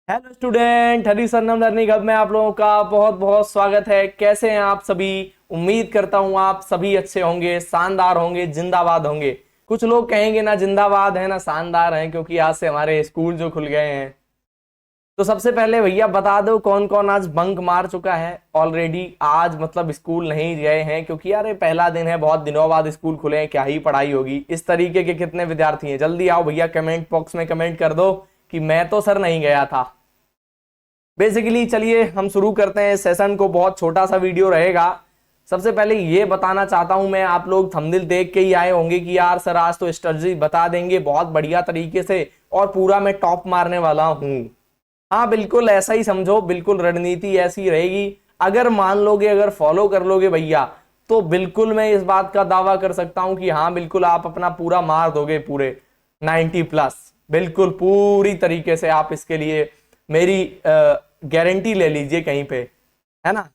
Hello student, हरी Saranam learning hub में आप लोगों का बहुत बहुत स्वागत है। कैसे हैं आप सभी? उम्मीद करता हूं आप सभी अच्छे होंगे, शानदार होंगे, जिंदाबाद होंगे। कुछ लोग कहेंगे ना जिंदाबाद है ना शानदार हैं, क्योंकि आज से हमारे स्कूल जो खुल गए हैं। तो सबसे पहले भैया बता दो कौन कौन आज बंक मार चुका है ऑलरेडी। आज मतलब स्कूल नहीं गए हैं, क्योंकि यार ये पहला दिन है, बहुत दिनों बाद स्कूल खुले हैं, क्या ही पढ़ाई होगी। इस तरीके के कितने विद्यार्थी हैं? जल्दी आओ भैया, कमेंट बॉक्स में कमेंट कर दो कि मैं तो सर नहीं गया था। बेसिकली चलिए हम शुरू करते हैं सेशन को। बहुत छोटा सा वीडियो रहेगा। सबसे पहले ये बताना चाहता हूं मैं, आप लोग थंबनेल देख के ही आए होंगे कि यार सर आज तो स्ट्रेटजी बता देंगे बहुत बढ़िया तरीके से और पूरा मैं टॉप मारने वाला हूं। हाँ बिल्कुल ऐसा ही समझो, बिल्कुल रणनीति ऐसी रहेगी। अगर मान लोगे, अगर फॉलो कर लोगे भैया, तो बिल्कुल मैं इस बात का दावा कर सकता हूं कि हाँ बिल्कुल आप अपना पूरा मार दोगे, पूरे 90+। बिल्कुल पूरी तरीके से आप इसके लिए मेरी गारंटी ले लीजिए कहीं पे, है ना।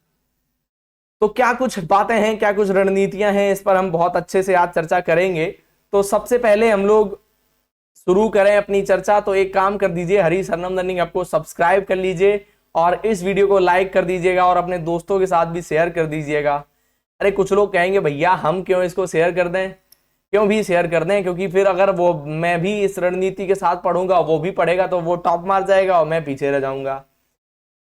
तो क्या कुछ बातें हैं, क्या कुछ रणनीतियां हैं, इस पर हम बहुत अच्छे से आज चर्चा करेंगे। तो सबसे पहले हम लोग शुरू करें अपनी चर्चा। तो एक काम कर दीजिए, हरी सरनम लर्निंग आपको सब्सक्राइब कर लीजिए और इस वीडियो को लाइक कर दीजिएगा और अपने दोस्तों के साथ भी शेयर कर दीजिएगा। अरे कुछ लोग कहेंगे भैया हम क्यों इसको शेयर कर दें, क्यों भी शेयर कर दें, क्योंकि फिर अगर वो मैं भी इस रणनीति के साथ पढ़ूंगा, वो भी पढ़ेगा, तो वो टॉप मार जाएगा और मैं पीछे रह जाऊंगा।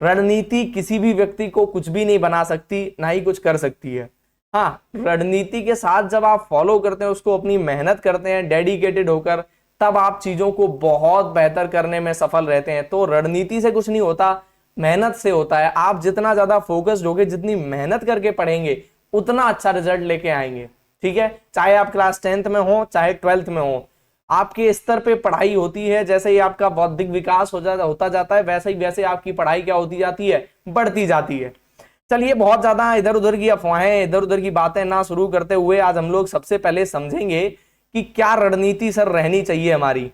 रणनीति किसी भी व्यक्ति को कुछ भी नहीं बना सकती, ना ही कुछ कर सकती है। हाँ, रणनीति के साथ जब आप फॉलो करते हैं, उसको अपनी मेहनत करते हैं डेडिकेटेड होकर, तब आप चीजों को बहुत बेहतर करने में सफल रहते हैं। तो रणनीति से कुछ नहीं होता, मेहनत से होता है। आप जितना ज्यादा फोकस्ड होगे, जितनी मेहनत करके पढ़ेंगे, उतना अच्छा रिजल्ट लेके आएंगे। ठीक है, चाहे आप क्लास 10th में हो चाहे 12th में हो, आपके स्तर पे पढ़ाई होती है। जैसे ही आपका बौद्धिक विकास होता जाता है, वैसे ही वैसे आपकी पढ़ाई क्या होती जाती है, बढ़ती जाती है। चलिए बहुत ज्यादा इधर उधर की अफवाहें, इधर उधर की बातें ना शुरू करते हुए, आज हम लोग सबसे पहले समझेंगे कि क्या रणनीति सर रहनी चाहिए हमारी।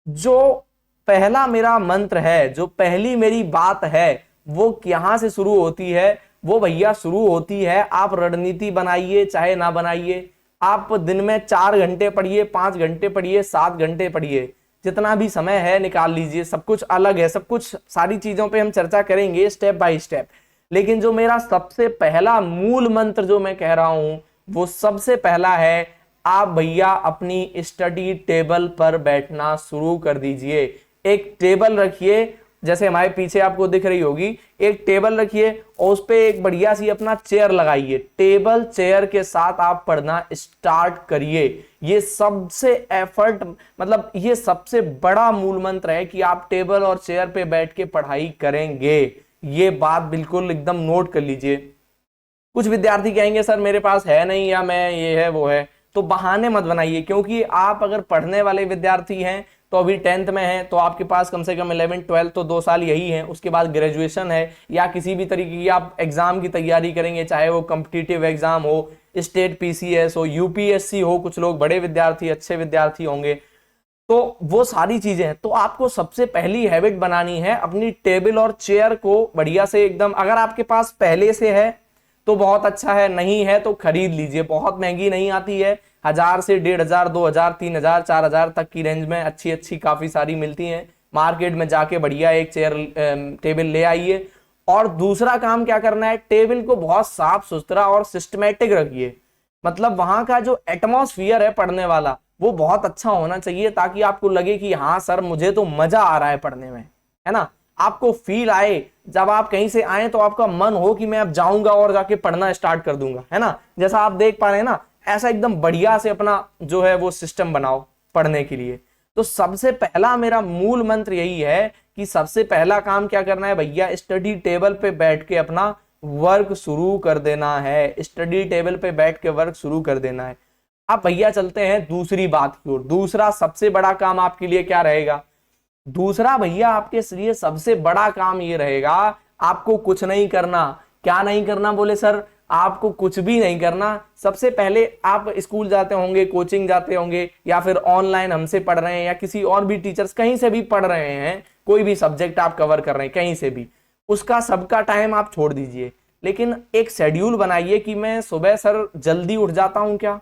जो पहला मेरा मंत्र है, जो पहली मेरी बात है, वो यहां से शुरू होती है। वो भैया शुरू होती है, आप रणनीति बनाइए चाहे ना बनाइए। आप दिन में 4 घंटे पढ़िए, 5 घंटे पढ़िए, 7 घंटे पढ़िए, जितना भी समय है निकाल लीजिए। सब कुछ अलग है, सब कुछ सारी चीजों पे हम चर्चा करेंगे स्टेप बाय स्टेप। लेकिन जो मेरा सबसे पहला मूल मंत्र जो मैं कह रहा हूं, वो सबसे पहला है, आप भैया अपनी स्टडी टेबल पर बैठना शुरू कर दीजिए। एक टेबल रखिए, जैसे हमारे पीछे आपको दिख रही होगी, एक टेबल रखिए और उस पे एक बढ़िया सी अपना चेयर लगाइए। टेबल चेयर के साथ आप पढ़ना स्टार्ट करिए। ये सबसे एफर्ट, मतलब ये सबसे बड़ा मूल मंत्र है कि आप टेबल और चेयर पे बैठ के पढ़ाई करेंगे। ये बात बिल्कुल एकदम नोट कर लीजिए। कुछ विद्यार्थी कहेंगे सर मेरे पास है नहीं, या मैं ये है वो है, तो बहाने मत बनाइए। क्योंकि आप अगर पढ़ने वाले विद्यार्थी हैं, तो अभी 10th में हैं, तो आपके पास कम से कम 11 12 तो 2 साल यही है। उसके बाद ग्रेजुएशन है, या किसी भी तरीके की आप एग्जाम की तैयारी करेंगे, चाहे वो कॉम्पिटिटिव एग्जाम हो, स्टेट पीसीएस हो, यूपीएससी हो। कुछ लोग बड़े विद्यार्थी, अच्छे विद्यार्थी होंगे, तो वो सारी चीजें हैं। तो आपको सबसे पहली हैबिट बनानी है, अपनी टेबल और चेयर को बढ़िया से एकदम, अगर आपके पास पहले से है तो बहुत अच्छा है, नहीं है तो खरीद लीजिए। बहुत महंगी नहीं आती है, 1000 से 1500, 2000, 3000, 4000 तक की रेंज में अच्छी अच्छी काफी सारी मिलती हैं। मार्केट में जाके बढ़िया एक चेयर टेबल ले आइए। और दूसरा काम क्या करना है, टेबल को बहुत साफ सुथरा और सिस्टमेटिक रखिए। मतलब वहां का जो एटमॉस्फियर है पढ़ने वाला, वो बहुत अच्छा होना चाहिए, ताकि आपको लगे कि हाँ सर मुझे तो मजा आ रहा है पढ़ने में, है ना। आपको फील आए, जब आप कहीं से आए तो आपका मन हो कि मैं अब जाऊंगा और जाके पढ़ना स्टार्ट कर दूंगा, है ना। जैसा आप देख पा रहे हैं ना, ऐसा एकदम बढ़िया से अपना जो है वो सिस्टम बनाओ पढ़ने के लिए। तो सबसे पहला मेरा मूल मंत्र यही है कि सबसे पहला काम क्या करना है भैया, स्टडी टेबल पे बैठ के अपना वर्क शुरू कर देना है। स्टडी टेबल पे बैठ के वर्क शुरू कर देना है। अब भैया चलते हैं दूसरी बात की ओर। दूसरा सबसे बड़ा काम आपके लिए क्या रहेगा? दूसरा भैया आपके लिए सबसे बड़ा काम ये रहेगा, आपको कुछ नहीं करना। क्या नहीं करना बोले सर? आपको कुछ भी नहीं करना। सबसे पहले आप स्कूल जाते होंगे, कोचिंग जाते होंगे, या फिर ऑनलाइन हमसे पढ़ रहे हैं, या किसी और भी टीचर्स कहीं से भी पढ़ रहे हैं, कोई भी सब्जेक्ट आप कवर कर रहे हैं कहीं से भी, उसका सबका टाइम आप छोड़ दीजिए। लेकिन एक शेड्यूल बनाइए कि मैं सुबह सर जल्दी उठ जाता हूं क्या?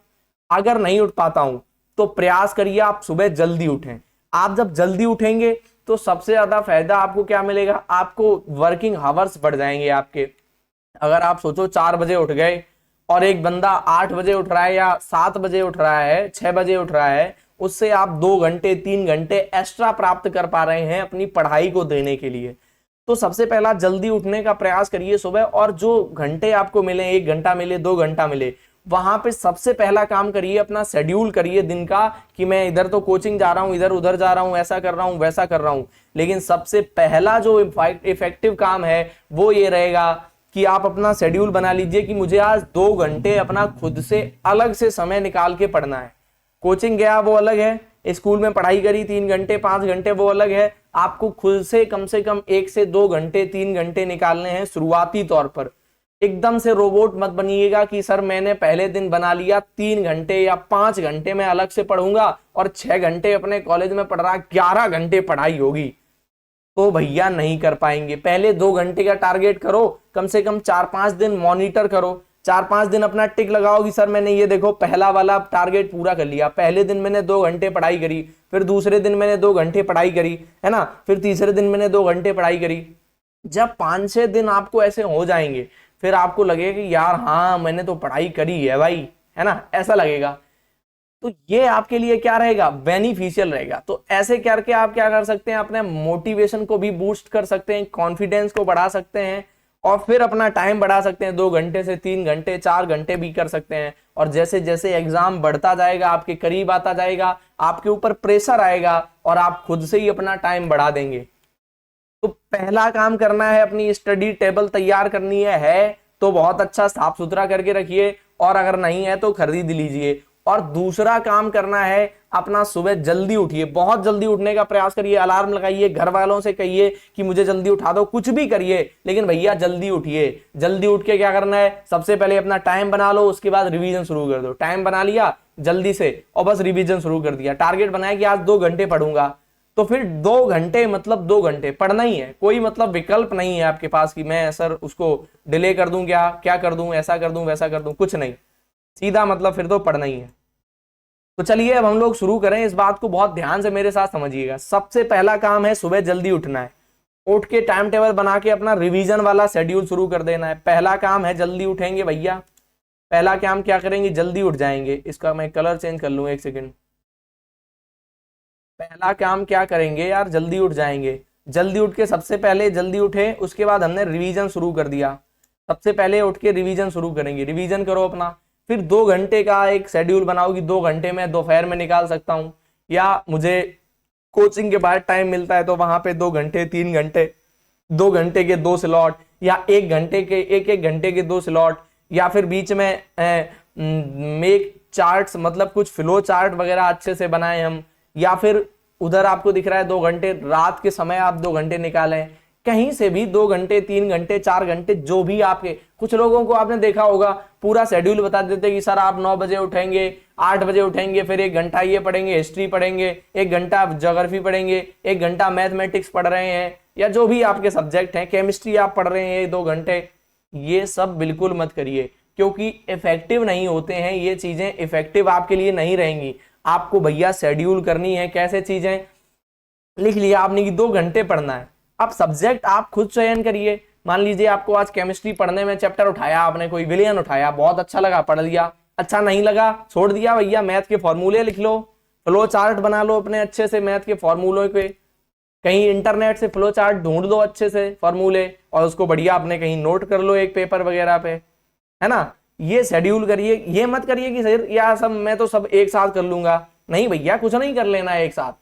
अगर नहीं उठ पाता हूं तो प्रयास करिए आप सुबह जल्दी उठें। आप जब जल्दी उठेंगे तो सबसे ज्यादा फायदा आपको क्या मिलेगा, आपको वर्किंग आवर्स बढ़ जाएंगे आपके। अगर आप सोचो 4 बजे उठ गए और एक बंदा 8 बजे उठ रहा है या 7 बजे उठ रहा है, 6 बजे उठ रहा है, उससे आप 2 घंटे 3 घंटे एक्स्ट्रा प्राप्त कर पा रहे हैं अपनी पढ़ाई को देने के लिए। तो सबसे पहला जल्दी उठने का प्रयास करिए सुबह, और जो घंटे आपको मिले, 1 घंटा मिले, 2 घंटा मिले, वहां पे सबसे पहला काम करिए, अपना शेड्यूल करिए दिन का कि मैं इधर तो कोचिंग जा रहा हूं, इधर उधर जा रहा हूं, ऐसा कर रहा हूं, वैसा कर रहा हूं। लेकिन सबसे पहला जो इफेक्टिव काम है वो ये रहेगा कि आप अपना शेड्यूल बना लीजिए कि मुझे आज 2 घंटे अपना खुद से अलग से समय निकाल के पढ़ना है। कोचिंग गया वो अलग है, स्कूल में पढ़ाई करी 3 घंटे 5 घंटे वो अलग है। आपको खुद से कम 1 से 2 घंटे 3 घंटे निकालने हैं शुरुआती तौर पर। एकदम से रोबोट मत बनिएगा कि सर मैंने पहले दिन बना लिया 3 घंटे या 5 घंटे मैं अलग से पढ़ूंगा और 6 घंटे अपने कॉलेज में पढ़ रहा, 11 घंटे पढ़ाई होगी, तो भैया नहीं कर पाएंगे। पहले 2 घंटे का टारगेट करो, कम से कम 4-5 दिन मॉनिटर करो, 4-5 दिन अपना टिक लगाओ कि सर मैंने ये देखो पहला वाला टारगेट पूरा कर लिया। पहले दिन मैंने 2 घंटे पढ़ाई करी, फिर दूसरे दिन मैंने 2 घंटे पढ़ाई करी, है ना, फिर तीसरे दिन मैंने 2 घंटे पढ़ाई करी। जब 5-6 दिन आपको ऐसे हो जाएंगे, फिर आपको लगेगा कि यार हाँ मैंने तो पढ़ाई करी है भाई, है ना, ऐसा लगेगा। तो ये आपके लिए क्या रहेगा, बेनिफिशियल रहेगा। तो ऐसे करके आप क्या कर सकते हैं, अपने मोटिवेशन को भी बूस्ट कर सकते हैं, कॉन्फिडेंस को बढ़ा सकते हैं, और फिर अपना टाइम बढ़ा सकते हैं। 2 घंटे से 3 घंटे 4 घंटे भी कर सकते हैं। और जैसे जैसे एग्जाम बढ़ता जाएगा, आपके करीब आता जाएगा, आपके ऊपर प्रेशर आएगा और आप खुद से ही अपना टाइम बढ़ा देंगे। तो पहला काम करना है, अपनी स्टडी टेबल तैयार करनी है तो बहुत अच्छा साफ सुथरा करके रखिए, और अगर नहीं है तो खरीद लीजिए। और दूसरा काम करना है, अपना सुबह जल्दी उठिए, बहुत जल्दी उठने का प्रयास करिए। अलार्म लगाइए, घर वालों से कहिए कि मुझे जल्दी उठा दो, कुछ भी करिए, लेकिन भैया जल्दी उठिए। जल्दी उठ के क्या करना है, सबसे पहले अपना टाइम बना लो, उसके बाद रिवीजन शुरू कर दो। टाइम बना लिया जल्दी से और बस रिवीजन शुरू कर दिया। टारगेट बनाया कि आज 2 घंटे पढ़ूंगा, तो फिर 2 घंटे मतलब 2 घंटे पढ़ना ही है। कोई मतलब विकल्प नहीं है आपके पास कि मैं सर उसको डिले कर दूं, क्या कर दूं, ऐसा कर दूं, वैसा कर दूं, कुछ नहीं, सीधा मतलब फिर तो पढ़ना ही है। तो चलिए अब हम लोग शुरू करें। इस बात को बहुत ध्यान से मेरे साथ समझिएगा। सबसे पहला काम है सुबह जल्दी उठना है। उठ के टाइम टेबल बना के अपना रिवीजन वाला शेड्यूल शुरू कर देना है। पहला काम है जल्दी उठेंगे भैया। पहला काम क्या करेंगे, जल्दी उठ जाएंगे। इसका मैं कलर चेंज कर लूं, 1 सेकेंड। पहला काम क्या करेंगे यार, जल्दी उठ जाएंगे। जल्दी उठ के सबसे पहले जल्दी उठे, उसके बाद हमने रिवीजन शुरू कर दिया। सबसे पहले उठ के रिवीजन शुरू करेंगे, रिवीजन करो अपना। फिर 2 घंटे का एक शेड्यूल बनाओ कि 2 घंटे में दोपहर में निकाल सकता हूँ, या मुझे कोचिंग के बाद टाइम मिलता है तो वहां पे 2 घंटे 3 घंटे, 2 घंटे के 2 स्लॉट, या 1 घंटे के 1 घंटे के 2 स्लॉट, या फिर बीच में मेक चार्ट्स, मतलब कुछ फ्लो चार्ट वगैरह अच्छे से बनाए हम, या फिर उधर आपको दिख रहा है 2 घंटे रात के समय आप 2 घंटे निकालें। कहीं से भी 2 घंटे 3 घंटे 4 घंटे जो भी आपके, कुछ लोगों को आपने देखा होगा पूरा शेड्यूल बता देते कि सर आप 9 बजे उठेंगे, 8 बजे उठेंगे, फिर 1 घंटा ये पढ़ेंगे, हिस्ट्री पढ़ेंगे, 1 घंटा ज्योग्राफी पढ़ेंगे, 1 घंटा मैथमेटिक्स पढ़ रहे हैं, या जो भी आपके सब्जेक्ट हैं, केमिस्ट्री आप पढ़ रहे हैं 2 घंटे। ये सब बिल्कुल मत करिए, क्योंकि इफेक्टिव नहीं होते हैं ये चीजें, इफेक्टिव आपके लिए नहीं रहेंगी। आपको भैया शेड्यूल करनी है। कैसे चीजें लिख लिया आपने कि 2 घंटे पढ़ना है। अब सब्जेक्ट आप खुद चयन करिए। मान लीजिए आपको आज केमिस्ट्री पढ़ने में चैप्टर उठाया आपने, कोई विलियन उठाया, बहुत अच्छा लगा, पढ़ लिया। अच्छा नहीं लगा, छोड़ दिया भैया, मैथ के फॉर्मूले लिख लो, फ्लो चार्ट बना लो अपने अच्छे से मैथ के फॉर्मूलों पे। कहीं इंटरनेट से फ्लो चार्ट ढूंढ लो अच्छे से फॉर्मूले, और उसको बढ़िया अपने कहीं नोट कर लो एक पेपर वगैरह पे, है ना। ये शेड्यूल करिए। ये मत करिए कि सर यार सब मैं तो सब एक साथ कर लूंगा। नहीं भैया, कुछ नहीं कर लेना है एक साथ,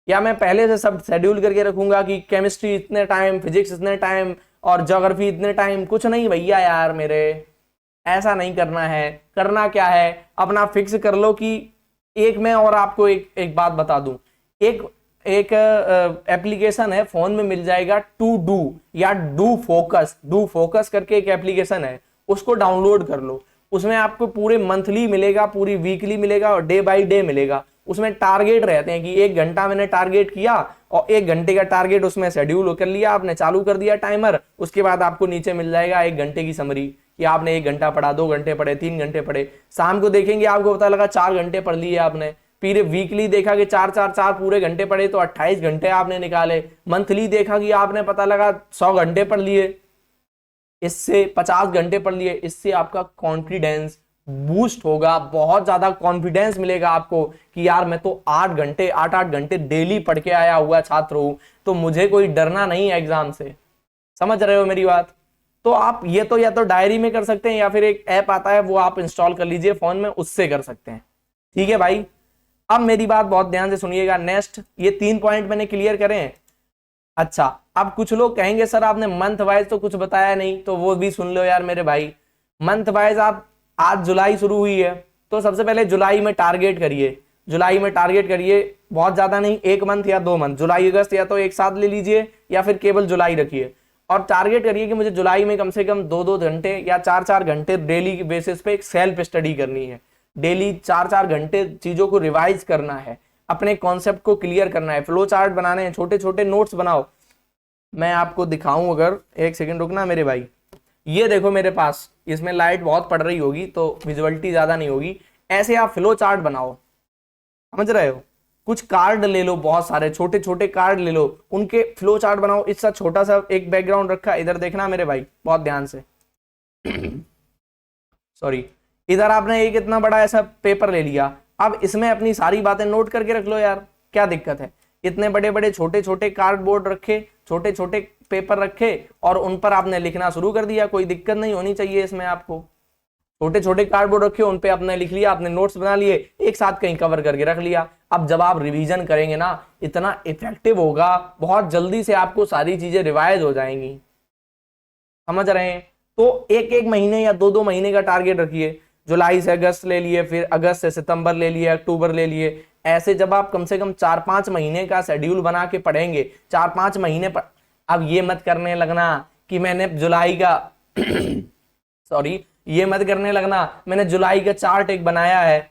या मैं पहले से सब शेड्यूल करके रखूंगा कि केमिस्ट्री इतने टाइम, फिजिक्स इतने टाइम और ज्योग्राफी इतने टाइम। कुछ नहीं भैया यार मेरे, ऐसा नहीं करना है। करना क्या है, अपना फिक्स कर लो कि एक मैं और आपको एक बात बता दूं, एक एप्लीकेशन है, फोन में मिल जाएगा, टू डू या डू फोकस करके एक एप्लीकेशन है, उसको डाउनलोड कर लो। उसमें आपको पूरे मंथली मिलेगा, पूरी वीकली मिलेगा और डे बाय डे मिलेगा। उसमें टारगेट रहते हैं कि 1 घंटा मैंने टारगेट किया और 1 घंटे का टारगेट उसमें शेड्यूल कर लिया आपने, चालू कर दिया टाइमर। उसके बाद आपको नीचे मिल जाएगा 1 घंटे की समरी कि आपने 1 घंटा पढ़ा, 2 घंटे पढ़े, 3 घंटे पढ़े। शाम को देखेंगे आपको पता लगा 4 घंटे पढ़ लिए आपने, फिर वीकली देखा कि 4 पूरे घंटे पढ़े तो 28 घंटे आपने निकाले। मंथली देखा कि आपने पता लगा 100 घंटे पढ़ लिए, इससे 50 घंटे पढ़ लिए। इससे आपका कॉन्फिडेंस बूस्ट होगा, बहुत ज्यादा कॉन्फिडेंस मिलेगा आपको कि यार मैं तो 8 घंटे डेली पढ़ के आया हुआ छात्र हूं, तो मुझे कोई डरना नहीं है एग्जाम से। समझ रहे हो मेरी बात? तो आप ये तो या तो डायरी में कर सकते हैं या फिर एक ऐप आता है वो आप इंस्टॉल कर लीजिए फोन में, उससे कर सकते हैं। ठीक है भाई, अब मेरी बात बहुत ध्यान से सुनिएगा। नेक्स्ट, ये 3 पॉइंट मैंने क्लियर करे हैं। अच्छा, अब कुछ लोग कहेंगे सर आपने मंथ वाइज तो कुछ बताया नहीं, तो वो भी सुन लो यार मेरे भाई। मंथ वाइज आप, आज जुलाई शुरू हुई है तो सबसे पहले जुलाई में टारगेट करिए। जुलाई में टारगेट करिए, बहुत ज्यादा नहीं, 1 मंथ या 2 मंथ, जुलाई अगस्त या तो एक साथ ले लीजिए या फिर केवल जुलाई रखिए। और टारगेट करिए कि मुझे जुलाई में कम से कम 2-2 घंटे या 4-4 घंटे डेली की बेसिस पे एक सेल्फ स्टडी करनी है। डेली 4-4 घंटे चीजों को रिवाइज करना है, अपने कॉन्सेप्ट को क्लियर करना है, फ्लो चार्ट बनाने हैं, छोटे छोटे नोट्स बनाओ। मैं आपको दिखाऊं, अगर एक सेकंड रुकना मेरे भाई। ये देखो मेरे पास, इसमें लाइट बहुत पड़ रही होगी तो विजुअलिटी ज्यादा नहीं होगी। ऐसे आप फ्लो चार्ट बनाओ, समझ रहे हो? कुछ कार्ड ले लो, बहुत सारे छोटे छोटे कार्ड ले लो, उनके फ्लो चार्ट बनाओ। इसका छोटा सा एक बैकग्राउंड रखा, इधर देखना मेरे भाई बहुत ध्यान से। सॉरी, इधर आपने एक इतना बड़ा ऐसा पेपर ले लिया, अब इसमें अपनी सारी बातें नोट करके रख लो यार, क्या दिक्कत है? इतने बड़े बड़े छोटे छोटे कार्डबोर्ड रखे, छोटे छोटे पेपर रखे और उन पर आपने लिखना शुरू कर दिया, कोई दिक्कत नहीं होनी चाहिए इसमें आपको। छोटे छोटे कार्डबोर्ड रखे, उन पे आपने लिख लिया, आपने नोट्स बना लिए, एक साथ कहीं कवर करके रख लिया। अब जब आप रिवीजन करेंगे ना, इतना इफेक्टिव होगा, बहुत जल्दी से आपको सारी चीजें रिवाइज हो जाएंगी। समझ रहे हैं? तो 1-1 महीने या 2-2 महीने का टारगेट रखिए। जुलाई से अगस्त ले लिए, फिर अगस्त से सितंबर ले लिए, अक्टूबर ले लिए। ऐसे जब आप कम से कम 4-5 महीने का शेड्यूल बना के पढ़ेंगे, 4-5 महीने पर, अब ये मत करने लगना कि मैंने जुलाई का सॉरी, ये मत करने लगना मैंने जुलाई का चार्ट एक बनाया है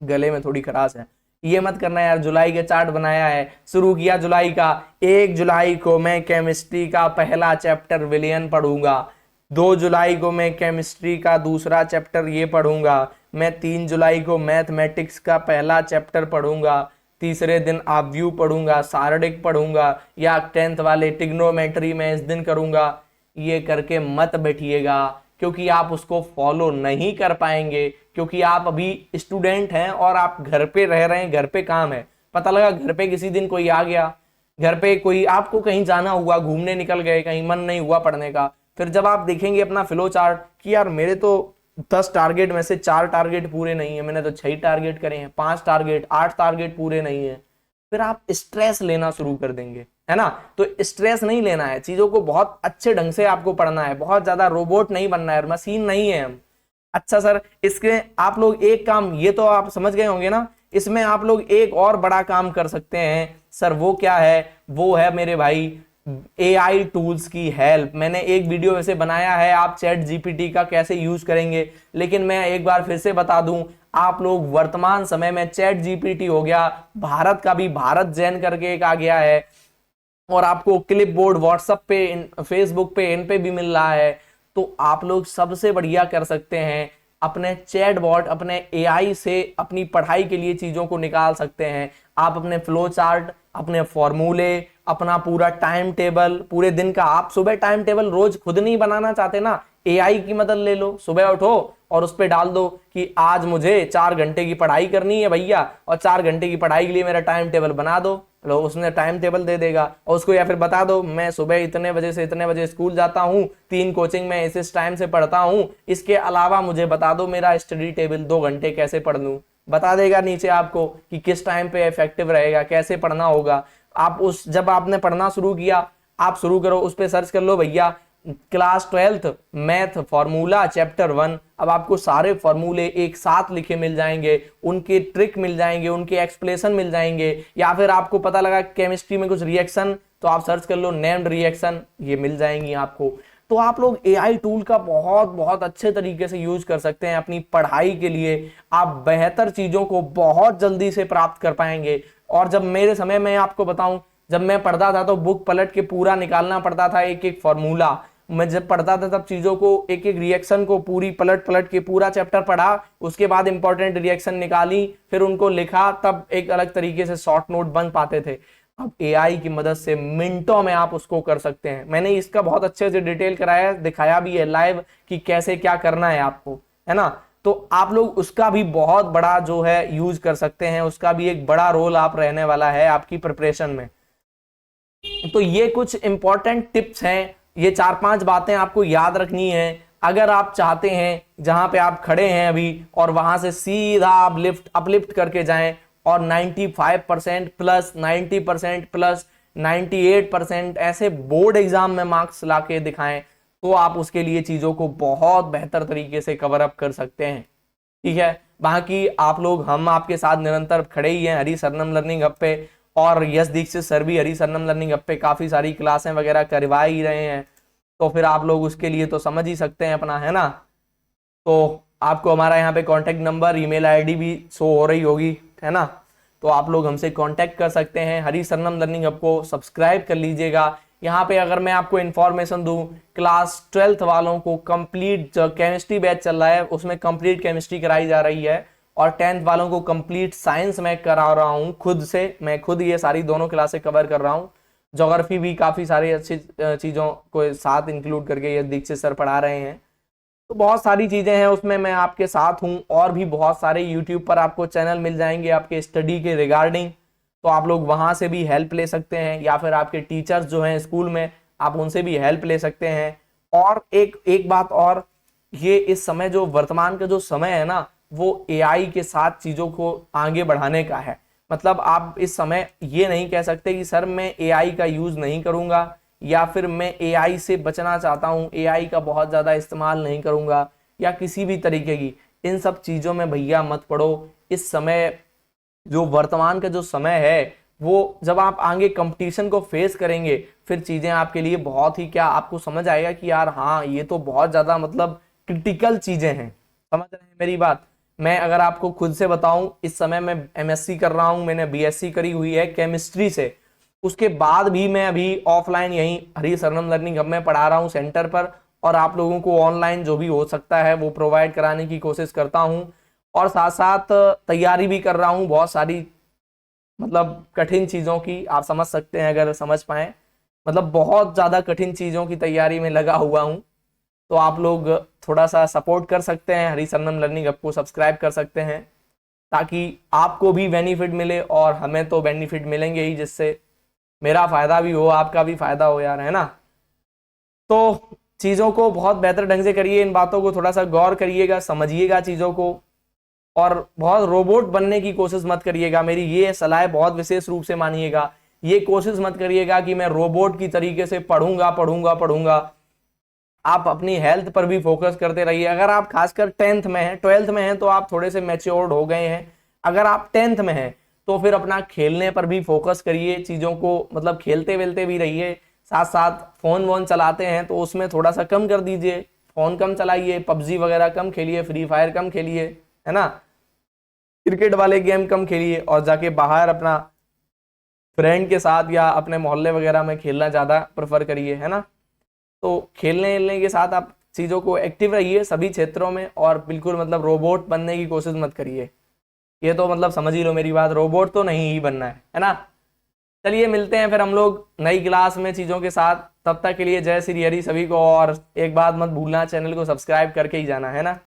गले में थोड़ी खराश है, ये मत करना यार, जुलाई का चार्ट बनाया है, शुरू किया जुलाई का, 1 जुलाई को मैं केमिस्ट्री का पहला चैप्टर विलयन पढ़ूंगा, 2 जुलाई को मैं केमिस्ट्री का दूसरा चैप्टर ये पढ़ूंगा, मैं 3 जुलाई को मैथमेटिक्स का पहला चैप्टर पढ़ूंगा, तीसरे दिन आव्यू पढ़ूंगा, सारडिक पढ़ूंगा, या 10th वाले ट्रिग्नोमेट्री में इस दिन करूंगा। ये करके मत बैठिएगा, क्योंकि आप उसको फॉलो नहीं कर पाएंगे, क्योंकि आप अभी स्टूडेंट हैं और आप घर पे रह रहे हैं, घर पे काम है। पता लगा घर पे किसी दिन कोई आ गया, घर पे कोई आपको कहीं जाना हुआ, घूमने निकल गए, कहीं मन नहीं हुआ पढ़ने का, फिर जब आप देखेंगे अपना फ्लो चार्ट कि यार मेरे तो 10 टारगेट में से 4 टारगेट पूरे नहीं है, मैंने तो 6 टारगेट करे हैं, 5 टारगेट, 8 टारगेट पूरे नहीं है, फिर आप स्ट्रेस लेना शुरू कर देंगे, है ना? तो स्ट्रेस नहीं लेना है, चीजों को बहुत अच्छे ढंग से आपको पढ़ना है, बहुत ज्यादा रोबोट नहीं बनना है, मशीन नहीं है हम। अच्छा सर, इसके आप लोग एक काम, ये तो आप समझ गए होंगे ना, इसमें आप लोग एक और बड़ा काम कर सकते हैं। सर वो क्या है? वो है मेरे भाई AI टूल्स की हेल्प। मैंने एक वीडियो वैसे बनाया है, आप चैट जीपीटी का कैसे यूज करेंगे, लेकिन मैं एक बार फिर से बता दूं, आप लोग वर्तमान समय में चैट जीपीटी हो गया, भारत का भी भारत जैन करके एक आ गया है, और आपको क्लिप बोर्ड व्हाट्सएप पे, फेसबुक पे, इन पे भी मिल रहा है। तो आप लोग सबसे बढ़िया कर सकते हैं, अपने चैट बॉट, अपने AI से अपनी पढ़ाई के लिए चीजों को निकाल सकते हैं। आप अपने फ्लो चार्ट, अपने फॉर्मूले, अपना पूरा टाइम टेबल, पूरे दिन का, आप सुबह टाइम टेबल रोज खुद नहीं बनाना चाहते ना, AI की मदद ले लो, सुबह उठो और उस पर डाल दो कि आज मुझे 4 घंटे की पढ़ाई करनी है भैया, और 4 घंटे की पढ़ाई के लिए मेरा टाइम टेबल बना दो। लो, उसने टाइम टेबल दे देगा, और उसको या फिर बता दो मैं सुबह इतने बजे से इतने बजे स्कूल जाता हूँ, 3 कोचिंग में इस टाइम से पढ़ता हूँ, इसके अलावा मुझे बता दो मेरा स्टडी टेबल 2 घंटे कैसे पढ़ लूँ। बता देगा नीचे आपको कि किस टाइम पे इफेक्टिव रहेगा, कैसे पढ़ना होगा। आप उस, जब आपने पढ़ना शुरू किया, आप शुरू करो, उस पर सर्च कर लो भैया class 12th math formula chapter 1। अब आपको सारे फॉर्मूले एक साथ लिखे मिल जाएंगे, उनके ट्रिक मिल जाएंगे, उनके एक्सप्लेनेशन मिल जाएंगे। या फिर आपको पता लगा केमिस्ट्री में कुछ रिएक्शन, तो आप सर्च कर लो नेम्ड रिएक्शन, ये मिल जाएंगी आपको। तो आप लोग AI टूल का बहुत बहुत अच्छे तरीके से यूज कर सकते हैं अपनी पढ़ाई के लिए। आप बेहतर चीजों को बहुत जल्दी से प्राप्त कर पाएंगे। और जब मेरे समय में आपको बताऊं, जब मैं पढ़ता था तो बुक पलट के पूरा निकालना पड़ता था, एक एक फॉर्मूला। मैं जब पढ़ता था तब चीजों को एक एक रिएक्शन को पूरी पलट पलट के पूरा चैप्टर पढ़ा, उसके बाद इंपॉर्टेंट रिएक्शन निकाली, फिर उनको लिखा, तब एक अलग तरीके से शॉर्ट नोट बन पाते थे। अब एआई की मदद से मिनटों में आप उसको कर सकते हैं। मैंने इसका बहुत अच्छे से डिटेल कराया, दिखाया भी है लाइव कि कैसे क्या करना है आपको, है ना। तो आप लोग उसका भी बहुत बड़ा जो है यूज कर सकते हैं, उसका भी एक बड़ा रोल आप रहने वाला है आपकी प्रिपरेशन में। तो ये कुछ इंपॉर्टेंट टिप्स हैं, ये 4-5 बातें आपको याद रखनी है अगर आप चाहते हैं जहां पे आप खड़े हैं अभी और वहां से सीधा आप अपलिफ्ट करके जाएं और 95% प्लस, 90% प्लस, 98% ऐसे बोर्ड एग्जाम में मार्क्स लाके दिखाएं, तो आप उसके लिए चीजों को बहुत बेहतर तरीके से कवर अप कर सकते हैं। ठीक है, बाकी आप लोग, हम आपके साथ निरंतर खड़े ही हैं हरी सरनम लर्निंग हब पे, और यश दीक्षित सर भी हरी सरनम लर्निंग हब पे काफी सारी क्लासें वगैरह करवा ही रहे हैं, तो फिर आप लोग उसके लिए तो समझ ही सकते हैं अपना, है ना। तो आपको हमारा यहाँ पे कॉन्टेक्ट नंबर, ईमेल आईडी भी शो हो रही होगी, है ना। तो आप लोग हमसे कांटेक्ट कर सकते हैं। हरी सरनम लर्निंग हब को सब्सक्राइब कर लीजिएगा। यहाँ पे अगर मैं आपको इन्फॉर्मेशन दूं, क्लास 12th वालों को कंप्लीट जो केमिस्ट्री बैच चल रहा है उसमें कंप्लीट केमिस्ट्री कराई जा रही है, और 10th वालों को कंप्लीट साइंस में करा रहा हूँ खुद से, मैं खुद ये सारी दोनों क्लासें कवर कर रहा हूँ। ज्योग्राफी भी काफ़ी सारी अच्छी चीज़ों को साथ इंक्लूड करके ये दीक्षित सर पढ़ा रहे हैं। तो बहुत सारी चीज़ें हैं उसमें, मैं आपके साथ हूँ। और भी बहुत सारे यूट्यूब पर आपको चैनल मिल जाएंगे आपके स्टडी के रिगार्डिंग, तो आप लोग वहाँ से भी हेल्प ले सकते हैं, या फिर आपके टीचर्स जो हैं स्कूल में आप उनसे भी हेल्प ले सकते हैं। और एक बात और, ये इस समय जो वर्तमान का जो समय है ना, वो एआई के साथ चीज़ों को आगे बढ़ाने का है। मतलब आप इस समय ये नहीं कह सकते कि सर मैं एआई का यूज़ नहीं करूँगा, या फिर मैं एआई से बचना चाहता हूँ, एआई का बहुत ज़्यादा इस्तेमाल नहीं करूँगा, या किसी भी तरीके की इन सब चीज़ों में भैया मत पड़ो। इस समय जो वर्तमान का जो समय है, वो जब आप आगे कंपटीशन को फेस करेंगे, फिर चीज़ें आपके लिए बहुत ही क्या, आपको समझ आएगा कि यार हाँ ये तो बहुत ज़्यादा मतलब क्रिटिकल चीज़ें हैं। समझ रहे हैं मेरी बात। मैं अगर आपको खुद से बताऊं, इस समय मैं एमएससी कर रहा हूं, मैंने बीएससी करी हुई है केमिस्ट्री से, उसके बाद भी मैं अभी ऑफलाइन यहीं हरी सरनम लर्निंग हब में पढ़ा रहा हूं सेंटर पर, और आप लोगों को ऑनलाइन जो भी हो सकता है वो प्रोवाइड कराने की कोशिश करता हूं। और साथ साथ तैयारी भी कर रहा हूं बहुत सारी, मतलब कठिन चीज़ों की, आप समझ सकते हैं अगर समझ पाए, मतलब बहुत ज़्यादा कठिन चीज़ों की तैयारी में लगा हुआ हूँ। तो आप लोग थोड़ा सा सपोर्ट कर सकते हैं, हरी सरनम लर्निंग हब को सब्सक्राइब कर सकते हैं, ताकि आपको भी बेनिफिट मिले और हमें तो बेनिफिट मिलेंगे ही, जिससे मेरा फायदा भी हो आपका भी फायदा हो यार, है ना। तो चीज़ों को बहुत बेहतर ढंग से करिए, इन बातों को थोड़ा सा गौर करिएगा, समझिएगा चीज़ों को, और बहुत रोबोट बनने की कोशिश मत करिएगा। मेरी ये सलाह बहुत विशेष रूप से मानिएगा, ये कोशिश मत करिएगा कि मैं रोबोट की तरीके से पढ़ूंगा पढ़ूंगा पढ़ूंगा। आप अपनी हेल्थ पर भी फोकस करते रहिए। अगर आप खासकर 10th में हैं, 12th में हैं, तो आप थोड़े से मैच्योर्ड हो गए हैं। अगर आप 10th में हैं तो फिर अपना खेलने पर भी फोकस करिए, चीज़ों को मतलब खेलते वेलते भी रहिए। साथ साथ फोन वोन चलाते हैं तो उसमें थोड़ा सा कम कर दीजिए, फोन कम चलाइए, पबजी वगैरह कम खेलिए, फ्री फायर कम खेलिए, है ना, क्रिकेट वाले गेम कम खेलिए, और जाके बाहर अपना फ्रेंड के साथ या अपने मोहल्ले वगैरह में खेलना ज़्यादा प्रेफर करिए, है ना। तो खेलने के साथ आप चीज़ों को एक्टिव रहिए सभी क्षेत्रों में, और बिल्कुल मतलब रोबोट बनने की कोशिश मत करिए। ये तो मतलब समझ ही लो मेरी बात, रोबोट तो नहीं ही बनना है ना। चलिए मिलते हैं फिर हम लोग नई क्लास में चीज़ों के साथ। तब तक के लिए जय श्री हरि सभी को, और एक बात मत भूलना, चैनल को सब्सक्राइब करके ही जाना, है ना।